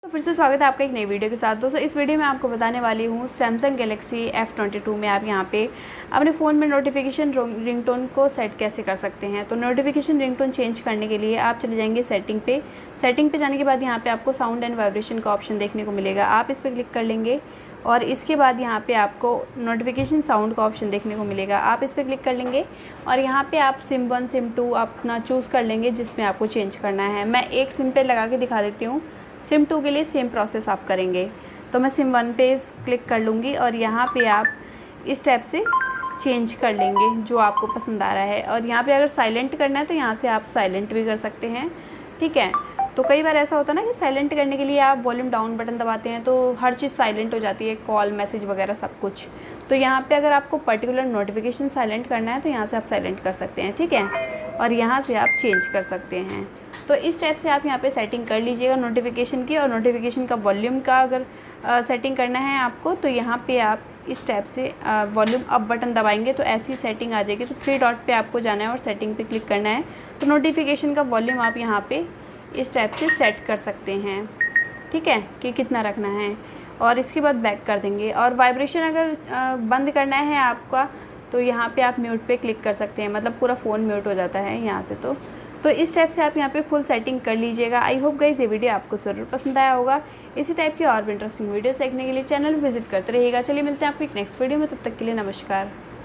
तो फिर से स्वागत है आपका एक नई वीडियो के साथ। दोस्तों इस वीडियो में आपको बताने वाली हूँ सैमसंग गैलेक्सी F22 में आप यहाँ पे अपने फ़ोन में नोटिफिकेशन रिंगटोन को सेट कैसे कर सकते हैं। तो नोटिफिकेशन रिंगटोन चेंज करने के लिए आप चले जाएंगे सेटिंग पे जाने के बाद यहाँ पे आपको साउंड एंड वाइब्रेशन का ऑप्शन देखने को मिलेगा। आप इस पर क्लिक कर लेंगे और इसके बाद यहाँ पे आपको नोटिफिकेशन साउंड का ऑप्शन देखने को मिलेगा। आप इस पर क्लिक कर लेंगे और यहाँ पे आप सिम 1 सिम 2 अपना चूज़ कर लेंगे जिसमें आपको चेंज करना है। मैं एक सिम पे लगा के दिखा देती हूँ। सिम 2 के लिए सेम प्रोसेस आप करेंगे। तो मैं सिम 1 पे क्लिक कर लूँगी और यहाँ पे आप इस टैब से चेंज कर लेंगे जो आपको पसंद आ रहा है। और यहाँ पे अगर साइलेंट करना है तो यहाँ से आप साइलेंट भी कर सकते हैं, ठीक है। तो कई बार ऐसा होता है ना कि साइलेंट करने के लिए आप वॉल्यूम डाउन बटन दबाते हैं तो हर चीज़ साइलेंट हो जाती है, कॉल मैसेज वगैरह सब कुछ। तो यहाँ पे अगर आपको पर्टिकुलर नोटिफिकेशन साइलेंट करना है तो यहाँ से आप साइलेंट कर सकते हैं, ठीक है। और यहाँ से आप चेंज कर सकते हैं। तो इस टाइप से आप यहाँ पे सेटिंग कर लीजिएगा नोटिफिकेशन की। और नोटिफिकेशन का वॉल्यूम का अगर सेटिंग करना है आपको तो यहाँ पे आप इस टाइप से वॉल्यूम अप बटन दबाएंगे तो ऐसी सेटिंग आ जाएगी। तो 3 डॉट पे आपको जाना है और सेटिंग पे क्लिक करना है। तो नोटिफिकेशन का वॉल्यूम आप यहाँ पे इस टाइप से सेट कर सकते हैं, ठीक है, कि कितना रखना है। और इसके बाद बैक कर देंगे। और वाइब्रेशन अगर बंद करना है आपका तो यहाँ पे आप म्यूट पे क्लिक कर सकते हैं, मतलब पूरा फ़ोन म्यूट हो जाता है यहाँ से। तो इस टाइप से आप यहाँ पे फुल सेटिंग कर लीजिएगा। आई होप गाइस ये वीडियो आपको ज़रूर पसंद आया होगा। इसी टाइप की और भी इंटरेस्टिंग वीडियोस देखने के लिए चैनल विजिट करते रहिएगा। चलिए मिलते हैं आपको एक नेक्स्ट वीडियो में, तब तक के लिए नमस्कार।